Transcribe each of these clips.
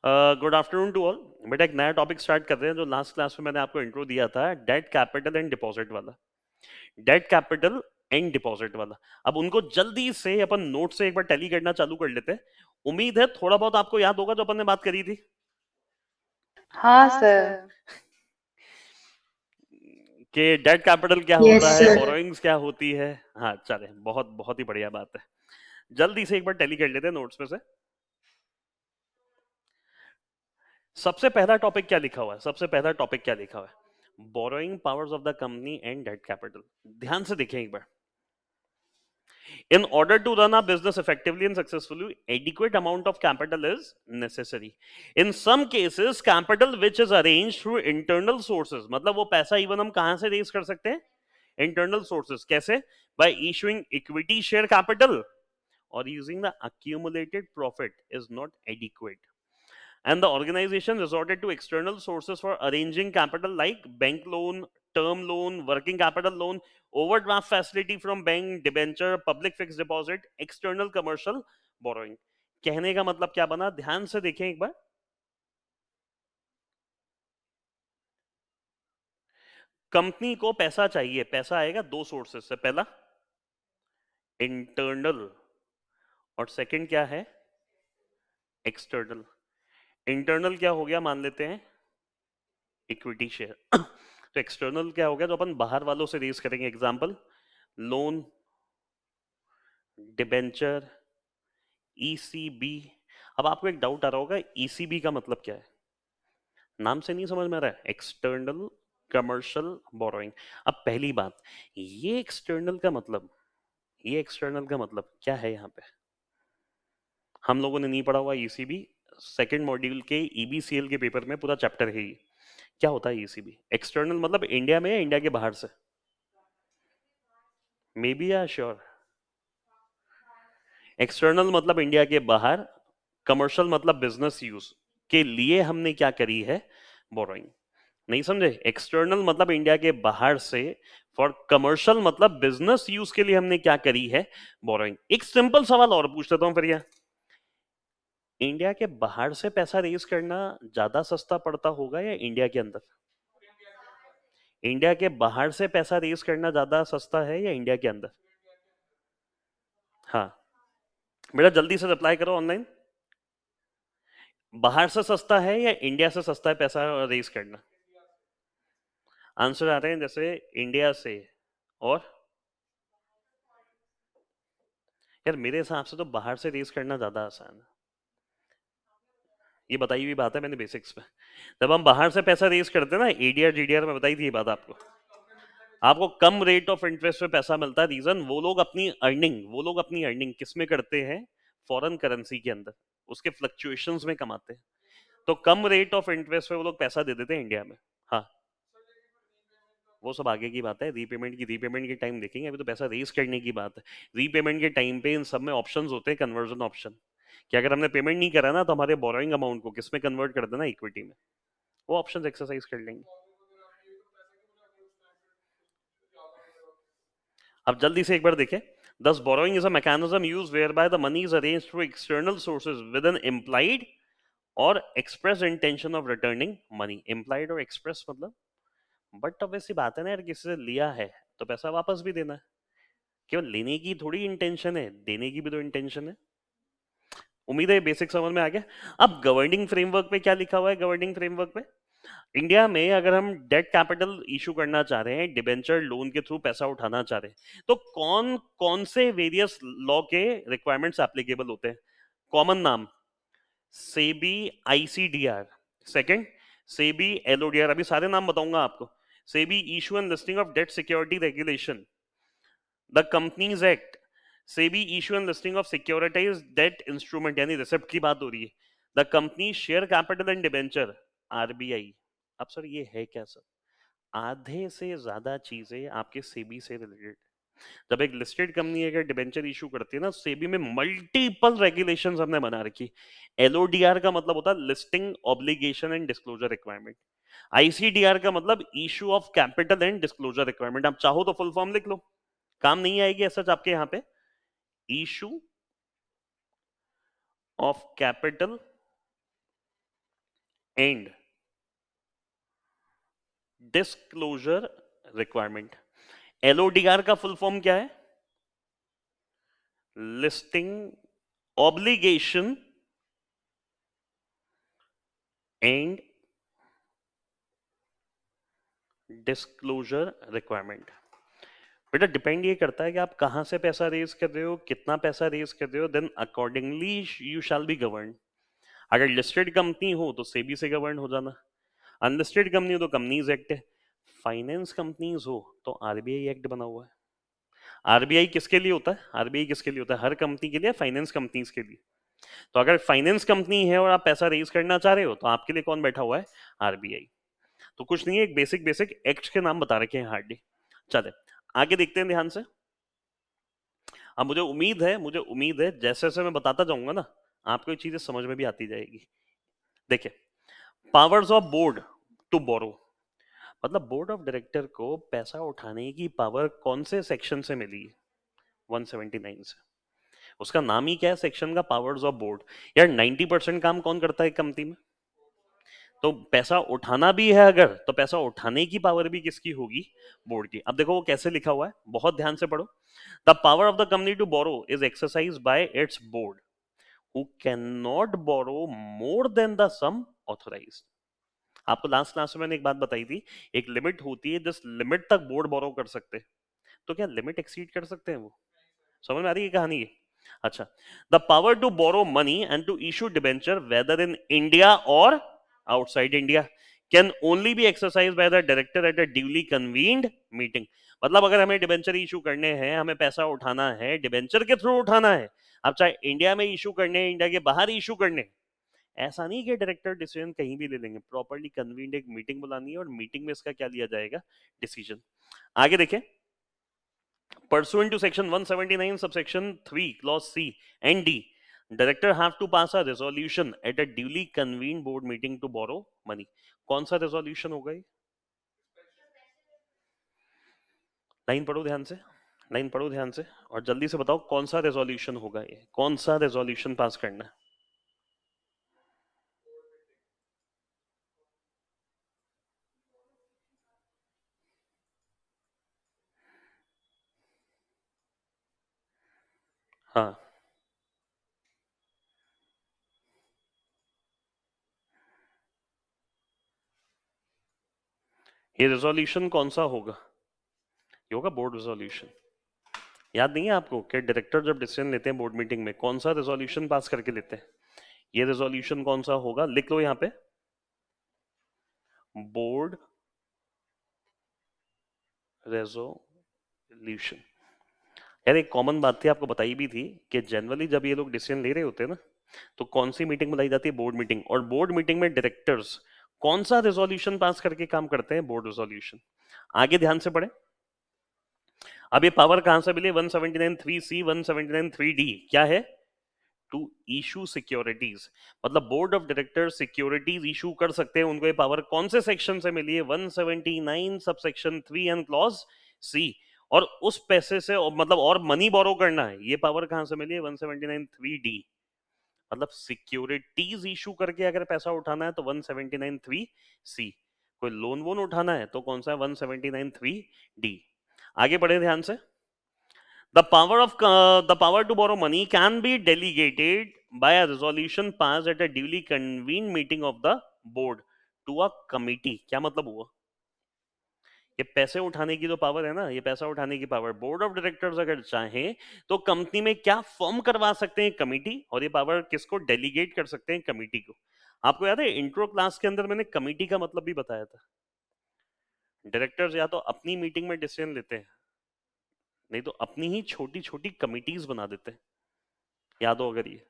Good afternoon to all. बेटा एक नया टॉपिक स्टार्ट कर रहे हैं जो लास्ट क्लास में मैंने आपको इंट्रो दिया था, डेट कैपिटल एंड डिपॉजिट वाला। डेट कैपिटल एंड डिपॉजिट वाला। अब उनको जल्दी से अपन नोट से एक बार टैली करना चालू कर लेते हैं। उम्मीद है थोड़ा बहुत आपको याद होगा जो अपन ने बात करी थी। हाँ सर। कि डेट कैपिटल क्या यस होता है, सर। बोरोइंग्स क्या होती है। हाँ चले, बहुत बहुत ही बढ़िया बात है। जल्दी से एक बार टैली कर लेते हैं नोट्स में से। सबसे पहला टॉपिक क्या लिखा हुआ है, सबसे पहला टॉपिक क्या लिखा हुआ है? Borrowing powers of the company and debt capital. ध्यान से देखें एक बार। In order to run a business effectively and successfully, adequate amount of capital is necessary. In some cases, capital which is arranged through internal sources, मतलब वो पैसा even हम कहां से रेज कर सकते हैं? Internal sources. कैसे? By issuing equity share capital or using the accumulated profit is not adequate. And the organization resorted to external sources for arranging capital like bank loan, term loan, working capital loan, overdraft facility from bank, debenture, public fixed deposit, external commercial borrowing. कहने का मतलब क्या बना, ध्यान से देखें एक बार। Company को पैसा चाहिए, पैसा आएगा दो सोर्सेस से, पहला इंटरनल और सेकंड क्या है? एक्सटर्नल। इंटरनल क्या हो गया, मान लेते हैं इक्विटी शेयर। तो एक्सटर्नल क्या हो गया, तो अपन बाहर वालों से रेज करेंगे। Example, loan, debenture, ECB. अब आपको एक डाउट आ रहा होगा, ईसीबी का मतलब क्या है? नाम से नहीं समझ में आ रहा है? External commercial borrowing. अब पहली बात, ये एक्सटर्नल का मतलब, ये एक्सटर्नल का मतलब क्या है यहाँ पे? हम लोगों ने नहीं पढ़ा हुआ ईसीबी। सेकंड मॉड्यूल के ईबीसीएल के पेपर में पूरा चैप्टर है ये। क्या होता है ईसीबी? एक्सटर्नल मतलब इंडिया में या इंडिया के बाहर से? मे बी या श्योर? एक्सटर्नल मतलब इंडिया के बाहर, कमर्शियल मतलब बिजनेस यूज के लिए हमने क्या करी है? बोरोइंग। नहीं समझे? एक्सटर्नल मतलब इंडिया के बाहर से, फॉर कमर्शियल मतलब बिजनेस यूज के लिए हमने क्या करी है? बोरोइंग। एक सिंपल सवाल और पूछ लेता हूं फिर यह, इंडिया के बाहर से पैसा रेज करना ज्यादा सस्ता पड़ता होगा या इंडिया के अंदर? इंडिया के बाहर से पैसा रेज करना ज्यादा सस्ता है या इंडिया के अंदर? हाँ, बेटा जल्दी से रिप्लाई करो ऑनलाइन। बाहर से सस्ता है या इंडिया से सस्ता है पैसा रेज करना? आंसर आ रहे हैं जैसे इंडिया से, और यार मेरे हिसाब से तो बाहर से रेस करना ज्यादा आसान है। ये बताई हुई बात है मैंने बेसिक्स में। जब हम बाहर से पैसा रेस करते हैं ना, एडीआर जीडीआर में बताई थी ये बात आपको। आपको कम रेट ऑफ इंटरेस्ट पे पैसा मिलता है। रीजन, वो लोग अपनी अर्निंग किस में करते हैं? फॉरेन करेंसी के अंदर, उसके फ्लक्चुएशंस में कमाते हैं। तो कम रेट ऑफ इंटरेस्ट पे वो लोग पैसा दे देते हैं इंडिया में। हाँ, वो सब आगे की बात है। रीपेमेंट की टाइम देखेंगे, अभी तो पैसा रेज करने की बात है। रीपेमेंट के टाइम पे इन सब में ऑप्शंस होते हैं, कन्वर्जन ऑप्शन, कि अगर हमने पेमेंट नहीं करा ना तो हमारे बोरोइंग अमाउंट को किस में कन्वर्ट कर देना? इक्विटी में। वो ऑप्शंस एक्सरसाइज कर लेंगे। अब जल्दी से एक बार देखें। Thus, borrowing is a mechanism used whereby the money is arranged through external sources with an implied or express intention of returning money. Implied और express मतलब, बट अब ऐसी बात है ना यार, किसी से लिया है तो पैसा वापस भी देना है। केवल लेने की थोड़ी इंटेंशन है, देने की भी तो इंटेंशन है। उम्मीद है बेसिक समझ में आ गया। अब गवर्निंग फ्रेमवर्क पे क्या लिखा हुआ है? गवर्निंग फ्रेमवर्क पे, इंडिया में अगर हम डेट कैपिटल इशू करना चाह रहे हैं, डिबेंचर लोन के थ्रू पैसा उठाना चाह रहे हैं, तो कौन कौन से वेरियस लॉ के रिक्वायरमेंट्स एप्लीकेबल होते हैं? कॉमन नाम, SEBI, ICDR. Second, SEBI, LODR. अभी सारे नाम बताऊंगा आपको। SEBI issue and listing of debt security regulation, the companies act, SEBI issue and listing of securitise debt instrument, यानी रिसिप्ट की बात हो रही है, the company share capital and debenture, RBI. अब सर ये है क्या सर? आधे से ज्यादा चीजें आपके सेबी से रिलेटेड। जब एक लिस्टेड कंपनी अगर डिबेंचर इशू करती है ना, सेबी में मल्टीपल रेगुलेशंस हमने बना रखी। एलओडीआर का मतलब होता है listing obligation and disclosure requirement. ICDR का मतलब issue of capital and disclosure requirement. आप चाहो तो फुल फॉर्म लिख लो, काम नहीं आएगी ऐसा आपके यहाँ पे। Issue of capital and disclosure requirement. LODR का फुल फॉर्म क्या है? Listing obligation and disclosure requirement. बेटा डिपेंड ये करता है कि आप कहां से पैसा रेज कर रहे हो, कितना पैसा रेज कर रहे हो, then accordingly you shall be govern. अगर लिस्टेड कंपनी हो तो सेबी से गवर्न हो जाना, अनलिस्टेड कंपनी हो तो कंपनीज एक्ट है, फाइनेंस कंपनीज हो तो आरबीआई एक्ट बना हुआ है। आरबीआई किसके लिए होता है? आरबीआई किसके लिए होता है? हर कंपनी के लिए, फाइनेंस कंपनीज के लिए। तो अगर फाइनेंस कंपनी है और आप पैसा रेज करना चाह रहे हो तो आपके लिए कौन बैठा हुआ है? आरबीआई। तो कुछ नहीं है, एक बेसिक बेसिक एक्ट के नाम बता रखे हैं हार्डली। चले आगे देखते हैं ध्यान से। अब मुझे उम्मीद है जैसे जैसे मैं बताता जाऊंगा ना, आपको ये चीजें समझ में भी आती जाएगी। देखिए, powers of board to borrow, मतलब बोर्ड ऑफ डायरेक्टर को पैसा उठाने की पावर कौन से सेक्शन से मिली है? 179 से। उसका नाम ही क्या है सेक्शन का? Powers of board. यार 90% काम कौन करता है कंपनी में? तो पैसा उठाना भी है अगर, तो पैसा उठाने की पावर भी किसकी होगी? बोर्ड की। अब देखो वो कैसे लिखा हुआ है, बहुत ध्यान से पढ़ो। The power of the company to borrow is exercise by its board who cannot borrow more than the sum authorized। आपको लास्ट क्लास में मैंने एक बात बताई थी, एक लिमिट होती है, जिस लिमिट तक बोर्ड बोरो कर सकते हैं। तो क्या लिमिट एक्सीड कर सकते हैं वो? समझ में आ रही है कहानी ये? अच्छा, the power to borrow money and to issue debenture whether in India और outside India can only be exercised by the director at a duly convened meeting. मतलब अगर हमें डिबेंचर इशू करने हैं, हमें पैसा उठाना है, डिबेंचर के थ्रू उठाना है, अब चाहे इंडिया में इशू करने हैं, इंडिया के बाहर इशू करने हैं, ऐसा नहीं कि डायरेक्टर डिसीजन कहीं भी ले लेंगे। प्रॉपर्ली कन्वीन्ड एक मीटिंग बुलानी है और मीटिंग में इसका क्या लिया जाएगा? डिसीजन। आगे देखें, pursuant to section 179 subsection 3 clause C and D, director have to pass a resolution at a duly convened board meeting to borrow money। कौन सा resolution होगा ये? लाइन पढ़ो ध्यान से, लाइन पढ़ो ध्यान से और जल्दी से बताओ कौन सा रेजोल्यूशन होगा ये, कौन सा रेजोल्यूशन पास करना है? हाँ, ये रेजोल्यूशन कौन सा होगा? ये होगा बोर्ड रेजोल्यूशन। याद नहीं है आपको कि डायरेक्टर जब डिसीजन लेते हैं बोर्ड मीटिंग में कौन सा रेजोल्यूशन पास करके लेते हैं? ये रेजोल्यूशन कौन सा होगा? लिख लो यहाँ पे, बोर्ड रेजोल्यूशन। यार एक कॉमन बात थी, आपको बताई भी थी कि जनरली जब ये लोग डिसीजन ले रहे होते हैं ना, तो कौन सी मीटिंग बुलाई जाती है? Board meeting. और बोर्ड मीटिंग में डायरेक्टर्स कौन सा रेजोल्यूशन पास करके काम करते हैं? Board resolution. आगे ध्यान से पढ़े। अब ये पावर कहां से मिली? 179(3)(c), 179(3)(d) क्या है? To issue securities. मतलब board of director securities issue कर सकते हैं, उनको ये पावर कौन से सेक्शन से मिली है? 179 सबसेक्शन 3 एंड क्लॉज सी। और उस पैसे से मतलब और मनी बोरो करना है, ये पावर कहां से मिली है? 179(3)(d। मतलब सिक्योरिटीज इशू करके अगर पैसा उठाना है तो 179(3)(c। कोई लोन वोन उठाना है तो कौन सा है? 179(3)(d। आगे बढ़े ध्यान से। The power to borrow money can be delegated by a resolution passed at a duly convened meeting of the board to a committee। क्या मतलब हुआ? ये पैसे उठाने की जो पावर है ना, ये पैसा उठाने की पावर बोर्ड ऑफ डायरेक्टर्स अगर चाहे तो कंपनी में क्या फॉर्म करवा सकते हैं? कमिटी। और ये पावर किसको डेलीगेट कर सकते हैं? कमिटी को। आपको याद है इंट्रो क्लास के अंदर मैंने कमिटी का मतलब भी बताया था। डायरेक्टर्स या तो अपनी मीटिंग में डिसीजन लेते हैं, नहीं तो अपनी ही छोटी छोटी कमिटीज बना देते हैं। याद हो अगर ये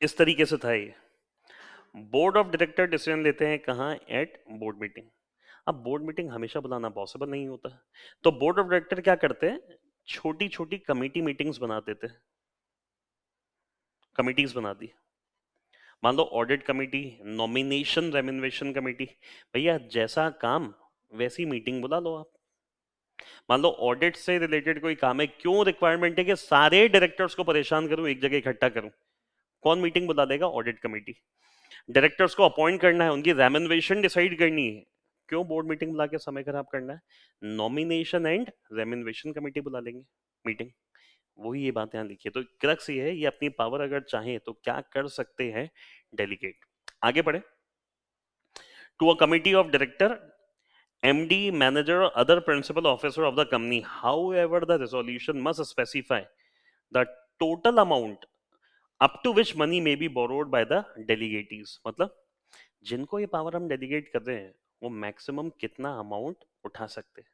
इस तरीके से था ये। बोर्ड ऑफ डायरेक्टर डिसीजन लेते हैं कहाँ? At board meeting. अब बोर्ड मीटिंग हमेशा बुलाना पॉसिबल नहीं होता, तो बोर्ड ऑफ डायरेक्टर क्या करते हैं? छोटी छोटी कमिटी मीटिंग्स बना देते हैं, कमिटीज बना दी। मान लो audit committee, nomination remuneration committee. भैया जैसा काम वैसी मीटिंग बुला लो आप। मान लो ऑडिट से रिलेटेड कोई काम है, क्यों रिक्वायरमेंट है कि सारे डायरेक्टर्स को परेशान करूं, एक जगह इकट्ठा करूं? कौन मीटिंग बुला देगा? Audit committee. डायरेक्टर्स को अपॉइंट करना है, उनकी रेम्युनरेशन डिसाइड करनी है। क्यों बोर्ड मीटिंग बुला के समय खराब करना है? नॉमिनेशन एंड रेम्युनरेशन कमेटी बुला लेंगे मीटिंग। वही ये बात यहाँ लिखी है। तो क्रक्स ये है, ये अपनी पावर अगर चाहे तो क्या कर सकते हैं डेलीगेट। आगे बढ़े। To a committee of director, MD, manager, or other principal officer of the company. However, the resolution must specify the total amount up to which money may be borrowed by the delegatees. मतलब जिनको ये power हम delegate कर रहे हैं वो maximum कितना amount उठा सकते हैं,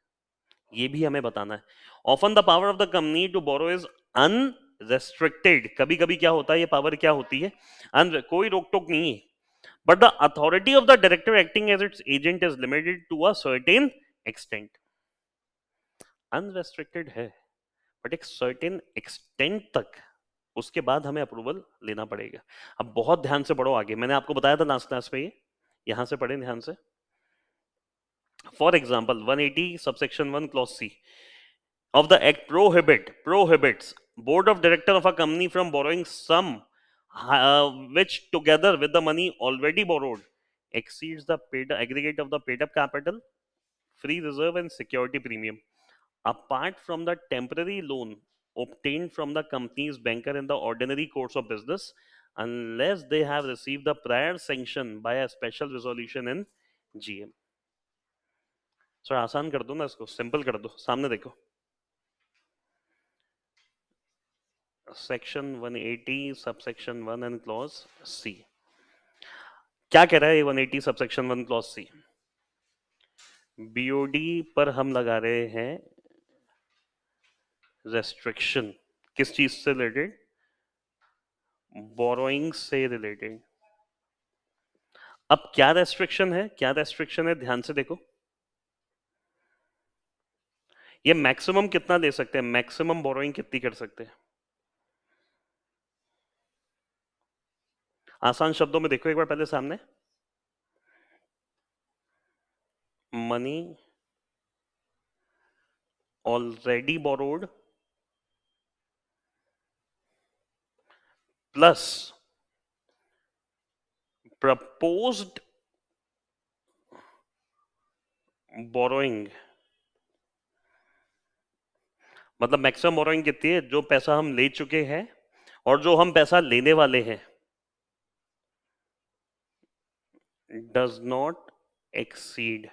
ये भी हमें बताना है। Often the power of the company to borrow is unrestricted. कभी कभी क्या होता है, ये पावर क्या होती है, कोई रोक टोक नहीं है। But the authority of the director acting as its agent is limited to a certain extent. Unrestricted है, बट एक सर्टेन एक्सटेंट तक, उसके बाद हमें अप्रूवल लेना पड़ेगा। अब बहुत ध्यान से पढ़ो आगे, मैंने आपको बताया था लास्ट क्लास में, ये यहां से पढ़े ध्यान से। For example 180 subsection 1 clause C of the act prohibits board of director of a company from borrowing sum which together with the money already borrowed exceeds the paid aggregate of the paid up capital, free reserve and security premium apart from the temporary loan obtained from the company's banker in the ordinary course of business unless they have received the prior sanction by a special resolution in GM। Sir आसान कर दो ना इसको, simple कर दो, सामने देखो। Section 180 subsection 1 and clause C क्या कह रहा है? 180 सबसेक्शन 1 क्लॉज सी, बीओडी पर हम लगा रहे हैं रेस्ट्रिक्शन, किस चीज से रिलेटेड? बोरोइंग से रिलेटेड। अब क्या रेस्ट्रिक्शन है, क्या रेस्ट्रिक्शन है, ध्यान से देखो। ये मैक्सिमम कितना दे सकते हैं, मैक्सिमम बोरोइंग कितनी कर सकते हैं? आसान शब्दों में देखो एक बार पहले सामने, money already borrowed plus proposed borrowing. मतलब मैक्सिमम बोरोइंग कितनी है? जो पैसा हम ले चुके हैं और जो हम पैसा लेने वाले हैं, डज नॉट एक्सीड।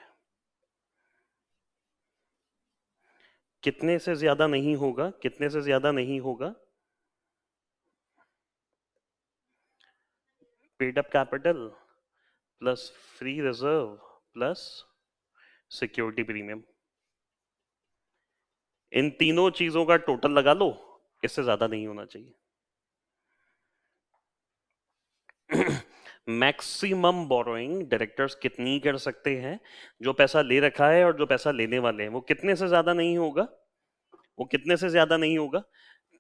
कितने से ज्यादा नहीं होगा, कितने से ज्यादा नहीं होगा? Paid up capital plus free reserve plus security premium. इन तीनों चीजों का टोटल लगा लो, इससे ज्यादा नहीं होना चाहिए। मैक्सिमम बोरोइंग डायरेक्टर्स कितनी कर सकते हैं? जो पैसा ले रखा है और जो पैसा लेने वाले हैं, वो कितने से ज्यादा नहीं होगा, वो कितने से ज्यादा नहीं होगा।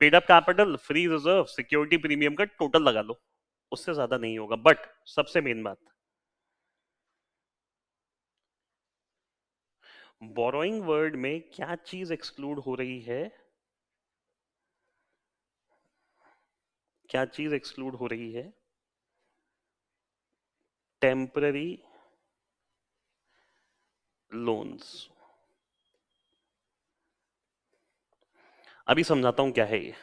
Paid up capital, free reserve, security premium का टोटल लगा लो, उससे ज्यादा नहीं होगा। बट सबसे मेन बात, बोरोइंग वर्ड में क्या चीज एक्सक्लूड हो रही है, क्या चीज एक्सक्लूड हो रही है? Temporary loans. अभी समझाता हूं क्या है ये,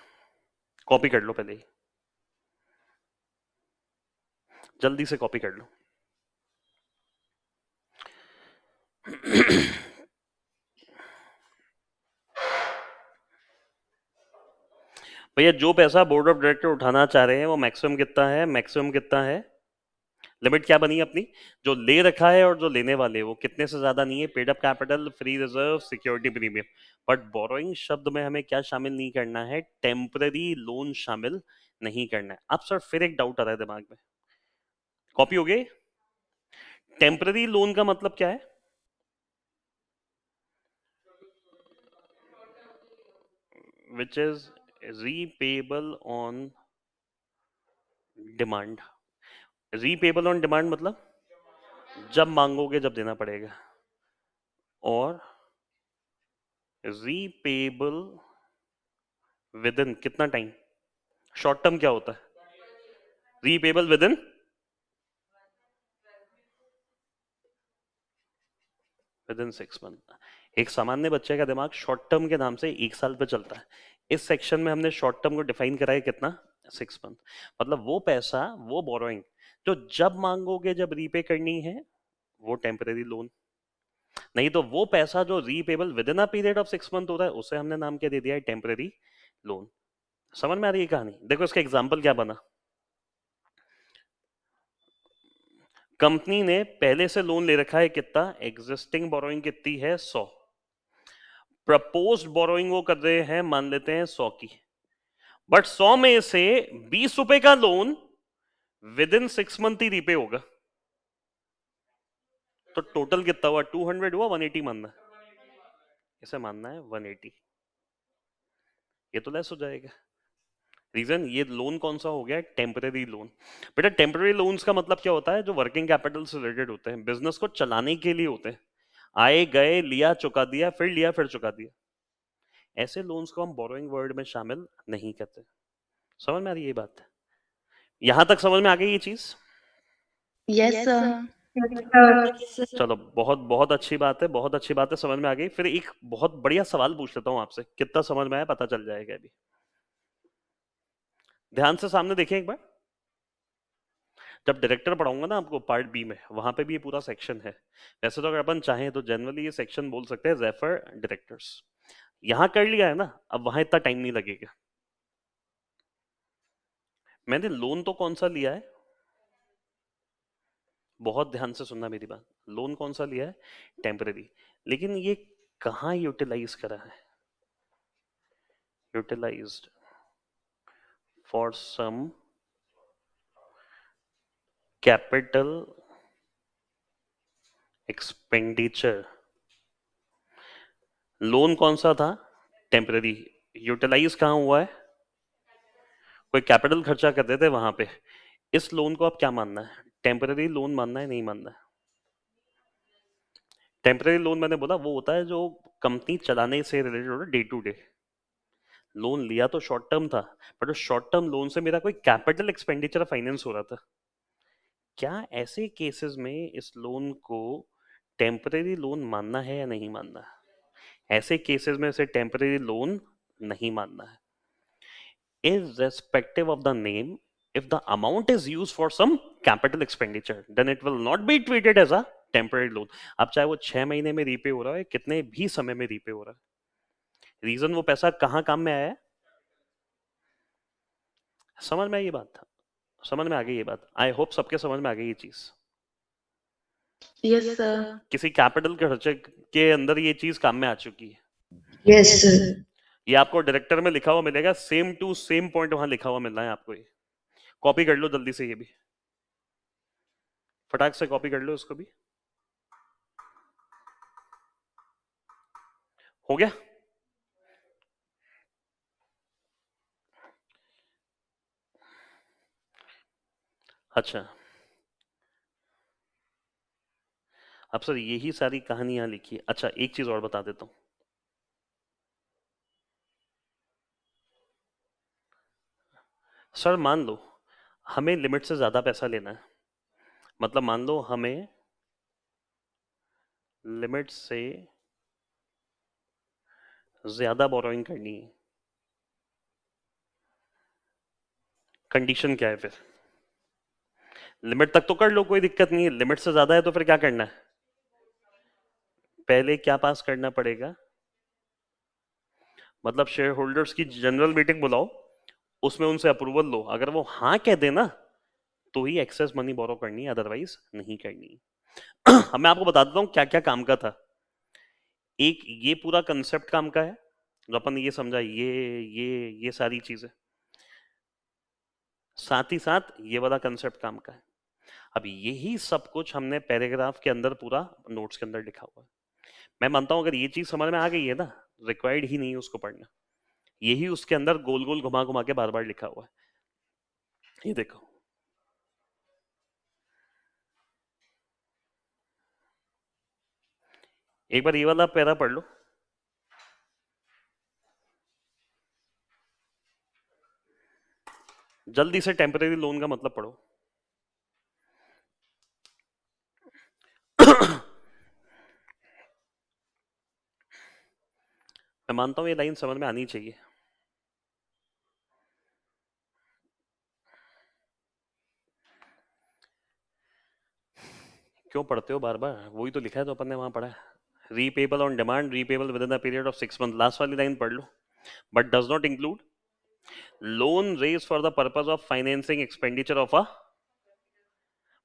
कॉपी कर लो पहले ही, जल्दी से कॉपी कर लो। भैया जो पैसा बोर्ड ऑफ डायरेक्टर उठाना चाह रहे हैं वो मैक्सिमम कितना है, मैक्सिमम कितना है? लिमिट क्या बनी अपनी? जो ले रखा है और जो लेने वाले, वो कितने से ज्यादा नहीं है। Paid up capital, free reserve, security premium. But borrowing शब्द में हमें क्या शामिल नहीं करना है? टेम्पररी लोन शामिल नहीं करना है। अब सर फिर एक डाउट आ रहा है दिमाग में, कॉपी हो गई? टेम्पररी लोन का मतलब क्या है? Which is repayable on demand. Repayable on demand मतलब जब मांगोगे जब देना पड़ेगा, और रीपेबल विद इन कितना टाइम? शॉर्ट टर्म क्या होता है? Repayable with in with in 6 month. एक सामान्य बच्चे का दिमाग शॉर्ट टर्म के नाम से 1 साल पे चलता है। इस सेक्शन में हमने शॉर्ट टर्म को डिफाइन करा है कितना, 6 मंथ। मतलब वो पैसा, वो बोरोइंग जो जब मांगोगे जब रीपे करनी है, वो टेम्परेरी लोन। नहीं तो वो पैसा जो repayable with in a period of 6 month होता है, उसे हमने नाम क्या दे दिया है, टेम्परेरी लोन। समझ में आ रही है कहानी? देखो इसका एग्जाम्पल क्या बना। कंपनी ने पहले से लोन ले रखा है कितना, एग्जिस्टिंग बोरोइंग कितनी है, 100। प्रपोज्ड बोरोइंग वो कर रहे हैं, मान लेते हैं 100 की, बट 100 में से 20 रुपए का loan with in 6 month he repay होगा। तो टोटल कितना हुआ, 200 हुआ, 180 मानना है, इसे मानना है 180। ये तो लेस हो जाएगा। रीजन, ये लोन कौन सा हो गया, टेम्परेरी लोन। बेटा टेम्परेरी लोन्स का मतलब क्या होता है, जो वर्किंग कैपिटल से रिलेटेड होते हैं, बिजनेस को चलाने के लिए होते हैं। आए गए, लिया चुका दिया, फिर लिया फिर चुका दिया, ऐसे लोन्स को हम बोरोइंग वर्ड में शामिल नहीं करते। समझ में आ रही है ये बात? यहां तक समझ में आ गई ये चीज? Yes sir. चलो बहुत बहुत अच्छी बात है, बहुत अच्छी बात है, समझ में आ गई। फिर एक बहुत बढ़िया सवाल पूछ लेता हूँ आपसे, कितना समझ में आया पता चल जाएगा अभी। ध्यान से सामने देखें एक बार। जब डायरेक्टर पढ़ाऊंगा ना आपको पार्ट बी में, वहां पे भी ये पूरा सेक्शन है। वैसे तो अगर अपन चाहें तो जनरली ये सेक्शन बोल सकते हैं रेफर डायरेक्टर्स। यहां कर लिया है ना, अब वहां इतना टाइम नहीं लगेगा। मैंने लोन तो कौन सा लिया है, बहुत ध्यान से सुनना मेरी बात। लोन कौन सा लिया है, टेम्परेरी। लेकिन ये कहाँ यूटिलाइज करा है, utilized for some capital expenditure. Loan कौन सा था, टेम्परेरी। यूटिलाइज कहाँ हुआ है, कोई कैपिटल खर्चा करते थे वहां पे। इस लोन को आप क्या मानना है, टेम्परेरी लोन मानना है, नहीं मानना है? टेम्परेरी लोन मैंने बोला वो होता है जो कंपनी चलाने से रिलेटेड होता है, डे टू डे। लोन लिया तो शॉर्ट टर्म था, बट उस शॉर्ट टर्म लोन से मेरा कोई कैपिटल एक्सपेंडिचर फाइनेंस हो रहा था। क्या ऐसे केसेस में इस लोन को टेम्परेरी लोन मानना है या नहीं मानना है? ऐसे केसेस में इसे टेम्परेरी लोन नहीं मानना है। Irrespective of the name, if the amount is used for some capital expenditure, then it will not be treated as a temporary loan। अब चाहे वो 6 महीने में रीपे हो रहा है, कितने भी समय में रीपे हो रहा है, रीजन वो पैसा कहाँ काम में आया है। समझ में आई ये बात, समझ में आ गई ये बात? आई होप सबके समझ में आ गई ये चीज। Yes sir. किसी कैपिटल के खर्चे के अंदर ये चीज काम में आ चुकी है। Yes sir. ये आपको डायरेक्टर में लिखा हुआ मिलेगा, सेम टू सेम पॉइंट वहां लिखा हुआ मिलना है आपको। ये कॉपी कर लो जल्दी से, ये भी फटाक से कॉपी कर लो इसको भी। हो गया? अच्छा, अब सर यही सारी कहानियां लिखी है। अच्छा एक चीज और बता देता हूं, सर मान लो हमें लिमिट से ज्यादा पैसा लेना है, मतलब मान लो हमें लिमिट से ज्यादा बोरोइंग करनी है। कंडीशन क्या है फिर, लिमिट तक तो कर लो कोई दिक्कत नहीं है, लिमिट से ज्यादा है तो फिर क्या करना है, पहले क्या पास करना पड़ेगा, मतलब शेयर होल्डर्स की जनरल मीटिंग बुलाओ, उसमें उनसे अप्रूवल लो। अगर वो हाँ कह देना तो ही एक्सेस मनी बोरो करनी है, अदरवाइज नहीं करनी। अब मैं आपको बता देता हूँ क्या क्या काम का था। एक ये पूरा कंसेप्ट काम का है, जो अपन ने ये समझा, ये सारी चीजें, साथ ही साथ ये वाला कंसेप्ट काम का है। अब यही सब कुछ हमने पैराग्राफ के अंदर पूरा नोट्स के अंदर लिखा हुआ है। मैं मानता हूं अगर ये चीज समझ में आ गई है ना, रिक्वायर्ड ही नहीं है उसको पढ़ना। यही उसके अंदर गोल गोल घुमा घुमा के बार बार लिखा हुआ है। ये देखो, एक बार ये वाला पैरा पढ़ लो, जल्दी से टेम्परेरी लोन का मतलब पढ़ो। मैं मानता हूँ ये लाइन समझ में आनी चाहिए। क्यों पढ़ते हो बार बार? वही तो लिखा है तो अपन ने वहां पढ़ा है। Repayable on demand, repayable within the period of 6 month, last वाली लाइन पढ़ लो। But does not include loan raised for the purpose of financing expenditure of a,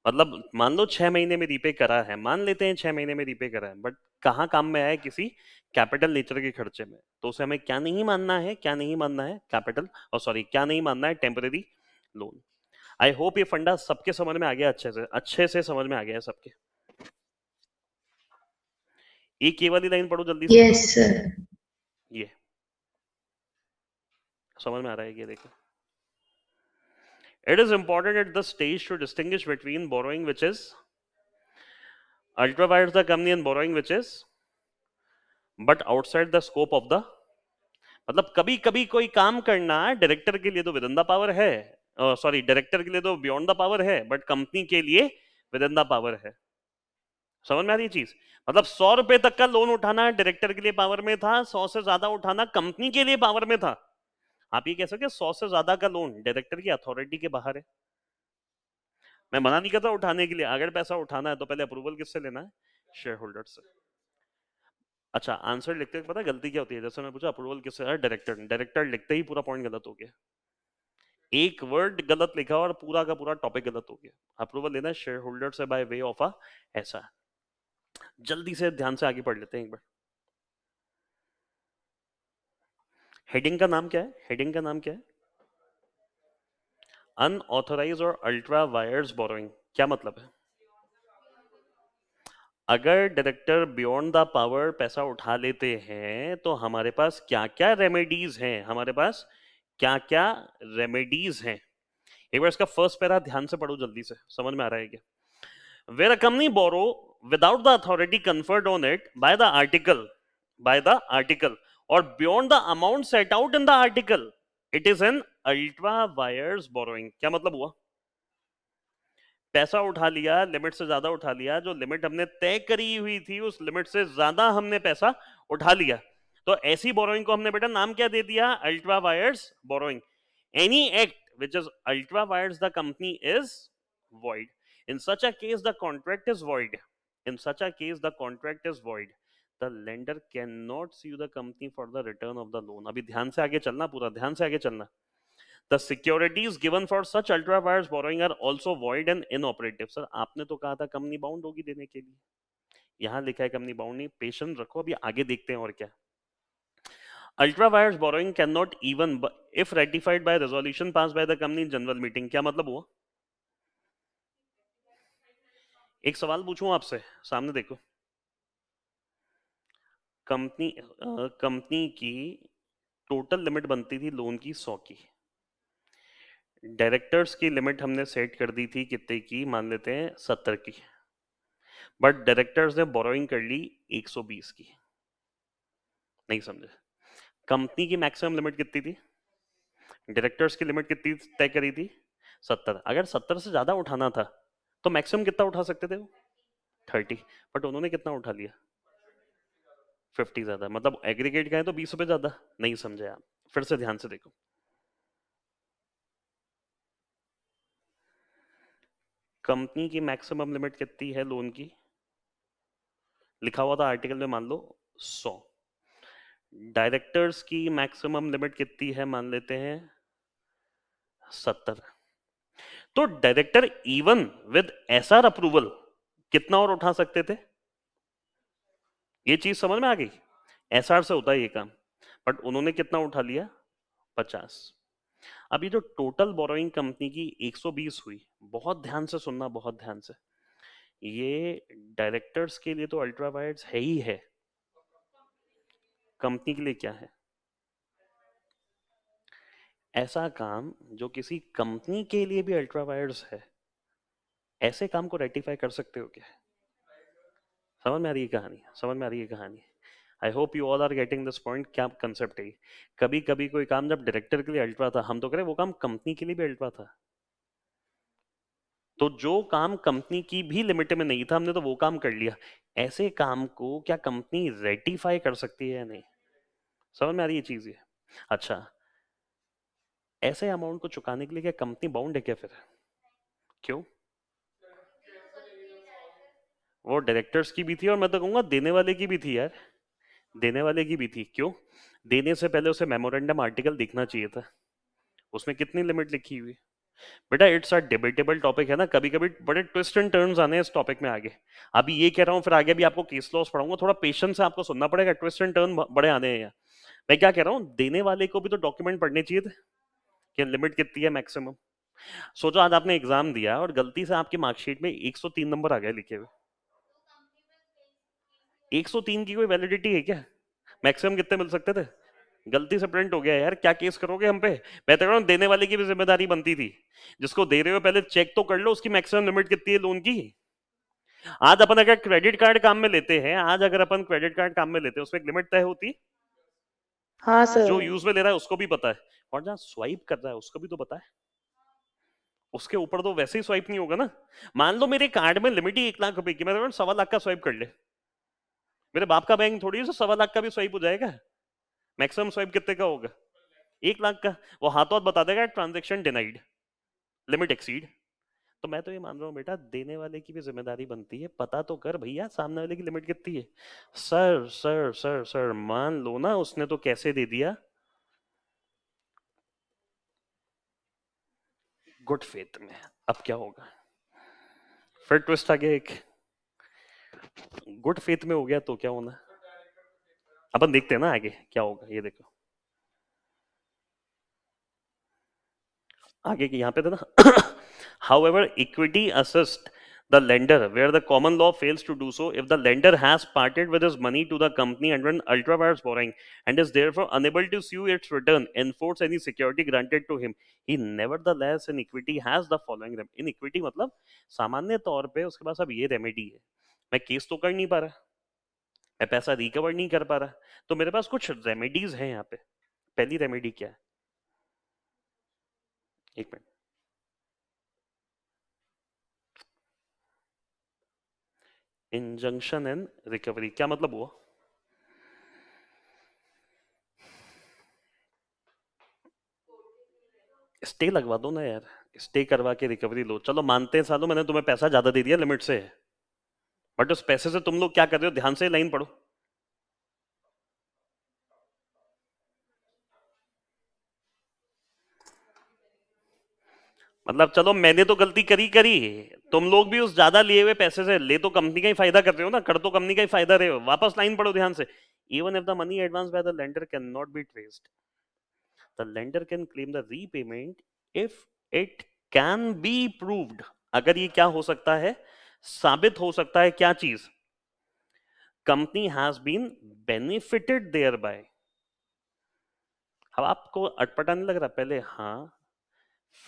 मतलब मान लो 6 महीने में रीपे करा है, मान लेते हैं 6 महीने में रीपे करा है, बट कहाँ काम में आया है? किसी कैपिटल नेचर के खर्चे में। तो उसे हमें क्या नहीं मानना है? क्या नहीं मानना है? कैपिटल, और सॉरी क्या नहीं मानना है? Temporary loan. आई होप ये फंडा सबके समझ में आ गया, अच्छे से समझ में आ गया है सबके। एक ये वाली लाइन पढ़ो जल्दी से। Yes, sir. ये समझ में आ रहा है? ये देखो, it is important at this stage to distinguish between borrowing which is ultra wires the company and borrowing which is but outside the scope of the, मतलब कभी कभी कोई काम करना डायरेक्टर के लिए तो विद इन द पावर है, सॉरी डायरेक्टर के लिए तो बियॉन्ड द पावर है, बट कंपनी के लिए विद इन द पावर है। समझ में आ रही है चीज? मतलब 100 रुपए तक का लोन उठाना डायरेक्टर के लिए पावर में था, 100 से ज्यादा उठाना कंपनी के लिए पावर में था। आप ये कह सकते 100 से ज्यादा का लोन डायरेक्टर की अथॉरिटी के बाहर है। मैं मना नहीं करता उठाने के लिए, अगर पैसा उठाना है तो पहले अप्रूवल किससे लेना है? शेयर होल्डर से। अच्छा, आंसर लिखते पता है गलती क्या होती है? जैसे मैं पूछा अप्रूवल किससे है? डायरेक्टर। डायरेक्टर लिखते ही पूरा पॉइंट गलत हो गया, एक वर्ड गलत लिखा और पूरा का पूरा टॉपिक गलत हो गया। अप्रूवल लेना है शेयर होल्डर से बाय वे ऑफ अ ऐसा। जल्दी से ध्यान से आगे पढ़ लेते हैं एक बार। हेडिंग का नाम क्या है? हेडिंग का नाम क्या है? अनऑथराइज और अल्ट्रा वायर्स बोरोइंग। क्या मतलब है? अगर डायरेक्टर बियॉन्ड द पावर पैसा उठा लेते हैं तो हमारे पास क्या क्या रेमेडीज हैं? हमारे पास क्या क्या रेमेडीज हैं? एक बार इसका फर्स्ट पैरा ध्यान से पढ़ो जल्दी से, समझ में आ रहा है क्या? Where a company borrow without the authority conferred on it by the article, or beyond the amount set out in the article, it is an ultra wires borrowing। क्या मतलब हुआ? पैसा उठा लिया, लिमिट से ज्यादा उठा लिया, जो लिमिट हमने तय करी हुई थी उस लिमिट से ज्यादा हमने पैसा उठा लिया, तो ऐसी बोरोइंग को हमने बेटा नाम क्या दे दिया? Ultra vires borrowing. Any act which is ultra wires the company is void. In such a case the contract is void. In such a case the contract is void. The lender cannot sue the company for the return of the loan। अभी ध्यान से आगे चलना, पूरा ध्यान से आगे चलना। The securities given for such ultra wires borrowing are also void and inoperative। Sir आपने तो कहा था कंपनी बाउंड होगी देने के लिए, यहां लिखा है कंपनी बाउंड नहीं। पेशेंस रखो, अभी आगे देखते हैं और क्या। Ultra vires borrowing can not even if ratified by resolution pass by the company general meeting. क्या मतलब हुआ? एक सवाल पूछूं आपसे, सामने देखो। कंपनी की टोटल लिमिट बनती थी लोन की 100 की। डायरेक्टर्स की लिमिट हमने सेट कर दी थी कितने की? मान लेते हैं 70 की। बट डायरेक्टर्स ने बोरोइंग कर ली 120 की। नहीं समझे? कंपनी की मैक्सिमम लिमिट कितनी थी? डायरेक्टर्स की लिमिट कितनी तय करी थी? 70। अगर 70 से ज्यादा उठाना था तो मैक्सिमम कितना उठा सकते थे वो? 30। बट उन्होंने कितना उठा लिया? 50 ज्यादा। मतलब एग्रीगेट का है तो 20 रुपए ज्यादा। नहीं समझे आप? फिर से ध्यान से देखो। कंपनी की मैक्सिमम लिमिट कितनी है लोन की? लिखा हुआ था आर्टिकल में, मान लो 100। डायरेक्टर्स की मैक्सिमम लिमिट कितनी है? मान लेते हैं 70। तो director even with SR approval कितना और उठा सकते थे? ये चीज समझ में आ गई? एसआर से होता है ये काम, बट उन्होंने कितना उठा लिया? 50। अब ये जो टोटल बोरोइंग कंपनी की 120 हुई, बहुत ध्यान से सुनना, बहुत ध्यान से। ये डायरेक्टर्स के लिए तो अल्ट्रा वायर्स है ही है, कंपनी के लिए क्या है? ऐसा काम जो किसी कंपनी के लिए भी अल्ट्रा वायर्स है, ऐसे काम को रेटिफाई कर सकते हो क्या? समझ में आ रही है कहानी? समझ में आ रही है कहानी? I hope you all are getting this point. क्या कंसेप्ट है? कभी कभी कोई काम जब डायरेक्टर के लिए अल्ट्रा था, हम तो करें वो काम कंपनी के लिए भी अल्ट्रा था। तो जो काम कंपनी की भी लिमिट में नहीं था हमने तो वो काम कर लिया। ऐसे काम को क्या कंपनी रेटिफाई कर सकती है या नहीं? समझ में आ रही है चीज ये? अच्छा, ऐसे अमाउंट को चुकाने के लिए क्या कंपनी बाउंड है क्या फिर? क्यों? वो डायरेक्टर्स की भी थी और मैं तो कहूंगा देने वाले की भी थी यार। देने वाले की भी थी। क्यों? देने से पहले उसे मेमोरेंडम आर्टिकल देखना चाहिए था। उसमें कितनी लिमिट लिखी हुई? बेटा इट्स अ डिबेटेबल टॉपिक है ना, कभी कभी बड़े ट्विस्ट एंड टर्न्स आने हैं इस टॉपिक में आगे। अभी ये कह रहा हूँ, फिर आगे भी आपको केस लॉस पढ़ाऊंगा, थोड़ा पेशेंस से आपको सुनना पड़ेगा, ट्विस्ट एंड टर्न बड़े आने हैं यहाँ। मैं क्या कह रहा हूँ, देने वाले को भी तो डॉक्यूमेंट पढ़ने चाहिए थे कि लिमिट कितनी है मैक्सिमम। सोचो आज आपने एग्जाम दिया और गलती से आपकी मार्कशीट में 103 नंबर आ गए लिखे हुए। 103 की कोई वैलिडिटी है क्या? मैक्सिमम कितने मिल सकते थे? गलती से प्रिंट हो गया यार, क्या केस करोगे हम पे? मैं तो कह रहा हूँ देने वाले की भी जिम्मेदारी बनती थी। जिसको दे रहे हो पहले चेक तो कर लो उसकी मैक्सिमम लिमिट कितनी है लोन की। आज अपन अगर क्रेडिट कार्ड काम में लेते हैं, आज अगर अपन क्रेडिट कार्ड काम में लेते हैं, उसमें एक लिमिट तय होती। हाँ जो सर। यूज में ले रहा है उसको भी पता है, और जहाँ स्वाइप कर रहा है उसको भी तो पता है। उसके ऊपर तो वैसे ही स्वाइप नहीं होगा ना। मान लो मेरे कार्ड में लिमिट ही 1 लाख रुपए की, मैं 1.25 लाख का स्वाइप कर ले। मेरे बाप का बैंक थोड़ी है 1.25 लाख का भी स्वाइप हो जाएगा। मैक्सिमम स्वाइप कितने का होगा? 1 लाख का। वो हाथों हाथ बता देगा ट्रांजेक्शन डिनाइड, लिमिट एक्सीड। तो मैं तो ये मान रहा हूँ बेटा, देने वाले की भी जिम्मेदारी बनती है, पता तो कर भैया सामने वाले की लिमिट कितनी है। सर सर सर सर, मान लो ना उसने तो कैसे दे दिया, गुड फेथ में। अब क्या होगा? फिर ट्विस्ट आ गया एक। गुड फेथ में हो गया तो क्या होना? अपन देखते हैं ना आगे क्या होगा, ये देखो। आगे की यहाँ पे था ना however equity assist the lender where the common law fails to do so if the lender has parted with his money to the company under an ultra vires borrowing and is therefore unable to sue its return enforce any security granted to him, he nevertheless in equity has the following in equity मतलब सामान्य तौर पे उसके पास अब ये remedy है। मैं case तो कर नहीं पा रहा, मैं पैसा रिकवर नहीं कर पा रहा, तो मेरे पास कुछ रेमेडीज हैं यहाँ पे। पहली रेमेडी क्या है? एक मिनट। इंजंक्शन एंड रिकवरी क्या मतलब हुआ? स्टे लगवा दो ना यार, स्टे करवा के रिकवरी लो। चलो मानते हैं सालों मैंने तुम्हें पैसा ज्यादा दे दिया लिमिट से, बट उस पैसे से तुम लोग क्या कर रहे हो, ध्यान से लाइन पढ़ो। मतलब चलो मैंने तो गलती करी करी, तुम लोग भी उस ज्यादा लिए हुए पैसे से ले तो कंपनी का ही फायदा कर रहे हो ना, कर तो कंपनी का ही फायदा रहे हो। वापस लाइन पढ़ो ध्यान से। Even if the money advance by the lender can not be traced, the lender can claim the repayment if it can be proved. अगर ये क्या हो सकता है, साबित हो सकता है क्या चीज? Company has been benefited thereby. अब आपको अटपटा नहीं लग रहा पहले? हाँ,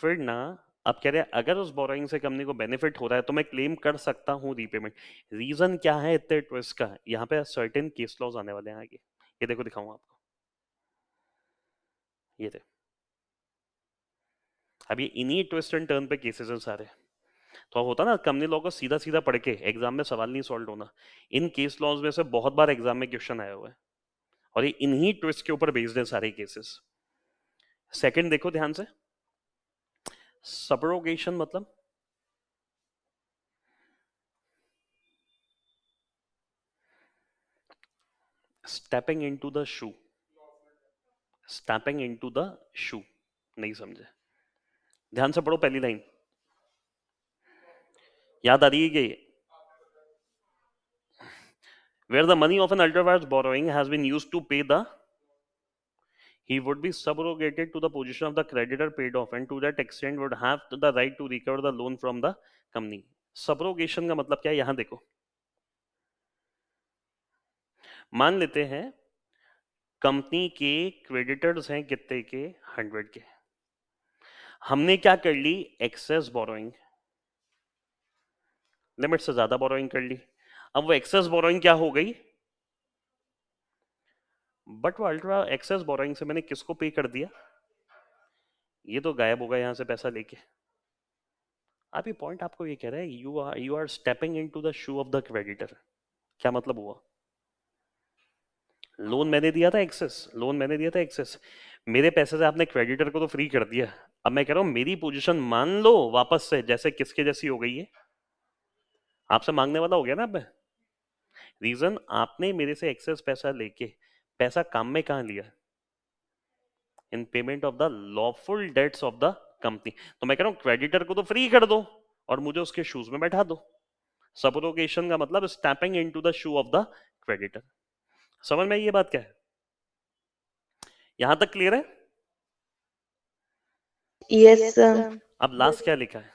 फिर ना, अब कह रहे हैं अगर उस बोरोइंग से कंपनी को बेनिफिट हो रहा है तो मैं क्लेम कर सकता हूँ रीपेमेंट। रीजन क्या है इतने ट्विस्ट का? यहाँ पे सर्टेन केस लॉज आने वाले हैं आगे। ये देखो दिखाऊंगा आपको, ये देखो। अब ये इन्हीं ट्विस्ट एंड टर्न पे केसेस हैं सारे। तो अब होता ना कंपनी लॉ को सीधा सीधा पढ़ के एग्जाम में सवाल नहीं सॉल्व होना। इन केस लॉज में से बहुत बार एग्जाम में क्वेश्चन आया हुआ है और ये इन्हीं ट्विस्ट के ऊपर बेस्ड है सारे केसेस। सेकंड देखो ध्यान से, सबरोगेशन मतलब stepping into the shoe. Stepping into the शू, नहीं समझे? ध्यान से पढ़ो पहली लाइन, याद आ रही है कि where the money of an ultra-vires borrowing has been used to pay the, he would be subrogated to the position of the creditor paid off and to that extent would have the right to recover the loan from the company। Subrogation का मतलब क्या है यहां देखो। मान लेते हैं company के क्रेडिटर्स हैं कितने के, 100 के। हमने क्या कर ली, एक्सेस बोरोइंग, लिमिट से ज्यादा बोरोइंग कर ली। अब वो एक्सेस बोरोइंग क्या हो गई, बट वो अल्ट्रा एक्सेस बोरोइंग से मैंने किसको पे कर दिया? ये तो गायब होगा यहां से पैसा लेके। आप ये पॉइंट आपको ये कह रहा है you are stepping into the shoe of the creditor. क्या मतलब हुआ? लोन मैंने दिया था एक्सेस, लोन मैंने दिया था एक्सेस, मेरे पैसे से आपने क्रेडिटर को तो फ्री कर दिया। अब मैं कह रहा हूं मेरी पोजीशन मान लो वापस से जैसे किसके जैसी हो गई है, आपसे मांगने वाला हो गया ना अब मैं। रीजन, आपने मेरे से एक्सेस पैसा लेके पैसा काम में कहां लिया, in payment of the lawful debts of the company. तो मैं कह रहा हूं क्रेडिटर को तो फ्री कर दो और मुझे उसके शूज में बैठा दो। सबरोगेशन का मतलब stepping into the shoe of the creditor. समझ में आई ये बात क्या है? यहां तक क्लियर है? Yes, sir. अब लास्ट क्या लिखा है?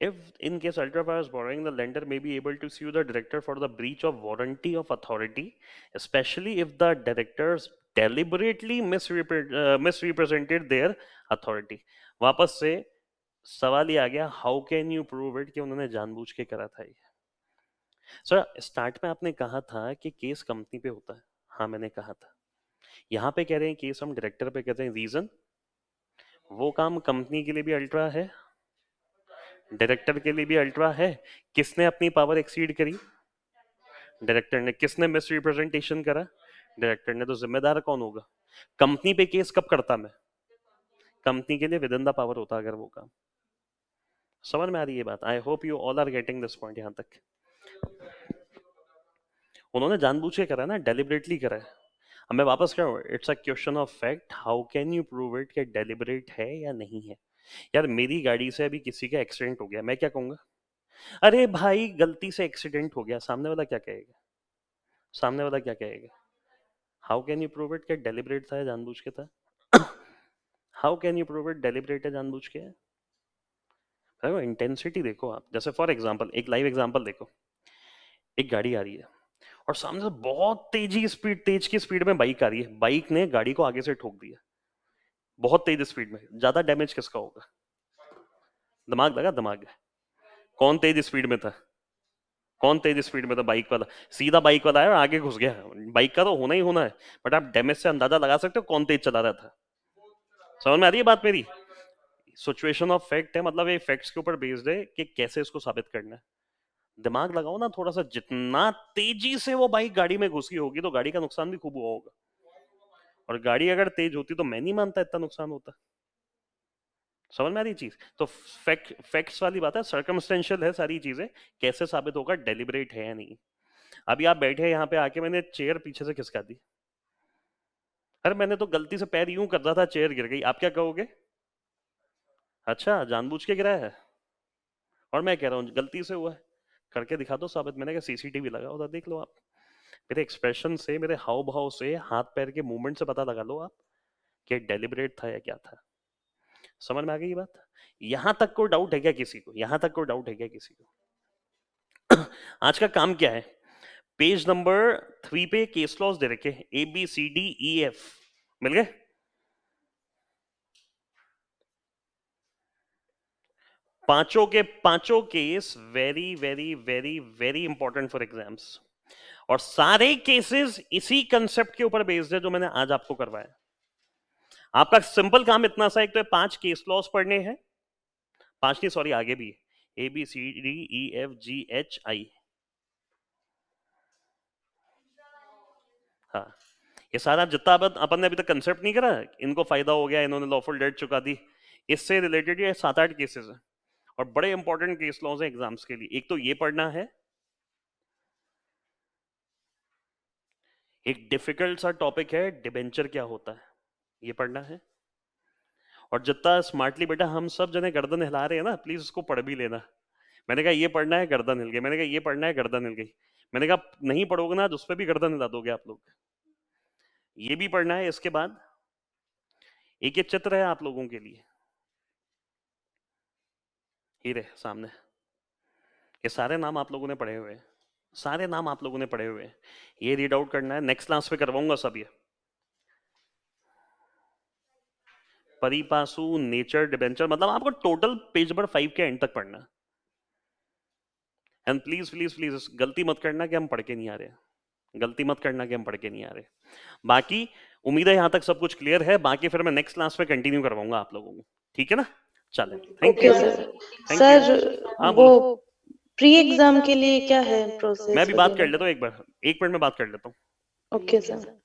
If in case ultra is borrowing, the lender may be able to sue the director for the breach of warranty of authority, especially if the directors deliberately misrepresented their authority. वापस से सवाल ये आ गया, how can you prove it कि उन्होंने जानबूझ के करा था ये? सर स्टार्ट में आपने कहा था कि केस कंपनी पे होता है, हाँ मैंने कहा था। यहाँ पे कह रहे हैं केस हम डायरेक्टर पे कहते हैं, रीजन वो काम कंपनी के लिए भी अल्ट्रा है, डायरेक्टर के लिए भी अल्ट्रा है। किसने अपनी पावर एक्सीड करी? डायरेक्टर ने। किसने मिस रिप्रेजेंटेशन करा? डायरेक्टर ने। तो जिम्मेदार कौन होगा? कंपनी पे केस कब करता मैं? कंपनी के लिए विद इन द पावर होता अगर वो काम। समझ में आ रही है बात? I hope you all are getting this point. यहां तक उन्होंने जानबूझ के करा ना, डेलिबरेटली करा है। अब मैं वापस कह रहा हूँ, it's a question of fact, how can you prove it कि डेलिबरेट है या नहीं है। यार मेरी गाड़ी से अभी किसी का एक्सीडेंट हो गया, मैं क्या कहूंगा? अरे भाई गलती से एक्सीडेंट हो गया, सामने वाला क्या कहेगा? सामने वाला क्या कहेगा? How can you prove it कि डेलिबरेट था या जानबूझ के था? How can you prove it deliberate है जानबूझ के? देखो इंटेंसिटी देखो आप, जैसे फॉर एग्जांपल एक लाइव एग्जांपल देखो, एक गाड़ी आ रही है और सामने से बहुत तेज की स्पीड में बाइक आ रही है, बाइक ने गाड़ी को आगे से ठोक दिया बहुत तेज स्पीड में। ज्यादा डैमेज किसका होगा? दिमाग लगा, दिमाग। कौन तेज स्पीड में था? कौन तेज स्पीड में था? बाइक वाला। सीधा बाइक वाला है और आगे घुस गया, बाइक का तो होना ही होना है, बट आप डैमेज से अंदाजा लगा सकते हो कौन तेज चला रहा था। समझ में आ रही है बात मेरी? सिचुएशन ऑफ फैक्ट है, मतलब ये फैक्ट्स के ऊपर बेस्ड है कि कैसे इसको साबित करना है। दिमाग लगाओ ना थोड़ा सा, जितना तेजी से वो बाइक गाड़ी में घुसी होगी तो गाड़ी का नुकसान भी खूब हुआ होगा, और गाड़ी अगर तेज होती तो मैं नहीं मानता इतना नुकसान होता। समझ में आ रही चीज? तो फैक्ट्स वाली बात है, सर्कमस्टेंशियल है सारी चीजें, कैसे साबित होगा डेलिबरेट है या नहीं। अभी आप बैठे यहाँ पे आके मैंने चेयर पीछे से खिसका दी, अरे मैंने तो गलती से पैर यूं कर रहा था, चेयर गिर गई, आप क्या कहोगे? अच्छा जानबूझ के गिरा है। और मैं कह रहा हूँ गलती से हुआ है, करके दिखा दो साबित। मैंने कहा सीसीटीवी लगा उधर देख लो आप, मेरे एक्सप्रेशन से, मेरे हाव भाव से, हाथ पैर के मूवमेंट से पता लगा लो आप कि डेलिबरेट था या क्या था। समझ में आ गई ये बात? यहां तक कोई डाउट है क्या किसी को? यहां तक कोई डाउट है क्या किसी को? आज का काम क्या है? पेज नंबर 3 पे केस लॉस दे रखे, ABCDEF मिल गए? पांचों के पांचों case very very very very important for exams, और सारे केसेस इसी कंसेप्ट के ऊपर बेस्ड है जो मैंने आज आपको करवाया। आपका सिंपल काम इतना सा, एक तो 5 केस लॉस पढ़ने हैं, 5 नहीं सॉरी आगे भी है, ABCDEFGHI। हाँ, ये सारा जितना अपन ने अभी तक कंसेप्ट नहीं करा, इनको फायदा हो गया, इन्होंने लॉफुल डेट चुका दी, इससे रिलेटेड ये 7-8 केसेस है, और बड़े इंपॉर्टेंट केस लॉज है एग्जाम्स के लिए। एक तो ये पढ़ना है, एक डिफिकल्ट सा टॉपिक है डिबेंचर क्या होता है, ये पढ़ना है। और जितना स्मार्टली बेटा हम सब जने गर्दन हिला रहे हैं ना, प्लीज उसको पढ़ भी लेना। मैंने कहा ये पढ़ना है, गर्दन हिल गई। मैंने कहा ये पढ़ना है, गर्दन हिल गई। मैंने कहा नहीं पढ़ोगे ना उस पर भी गर्दन हिला दोगे आप लोग। ये भी पढ़ना है। इसके बाद एक ये चित्र है आप लोगों के लिए, हीरे सामने, ये सारे नाम आप लोगों ने पढ़े हुए हैं, सारे नाम आप लोगों ने पढ़े हुए हैं। ये रीड आउट करना है, नेक्स्ट क्लास पे करवाऊंगा सब ये। परिपासु, नेचर, डिबेंचर, मतलब आपको टोटल पेज नंबर 5 के एंड तक पढ़ना। एंड प्लीज प्लीज प्लीज गलती मत करना कि हम पढ़ के नहीं आ रहे, गलती मत करना कि हम पढ़ के नहीं आ रहे। बाकी उम्मीद है यहां तक सब कुछ क्लियर है, बाकी फिर मैं नेक्स्ट क्लास में कंटिन्यू करवाऊंगा आप लोगों को, ठीक है ना? चले, thank okay you, sir. Thank you. Sir हाँ वो बोलो। प्री एग्जाम के लिए क्या है प्रोसेस मैं भी बात कर वगैरह? लेता हूँ एक बार, 1 मिनट में बात कर लेता हूँ। Okay sir.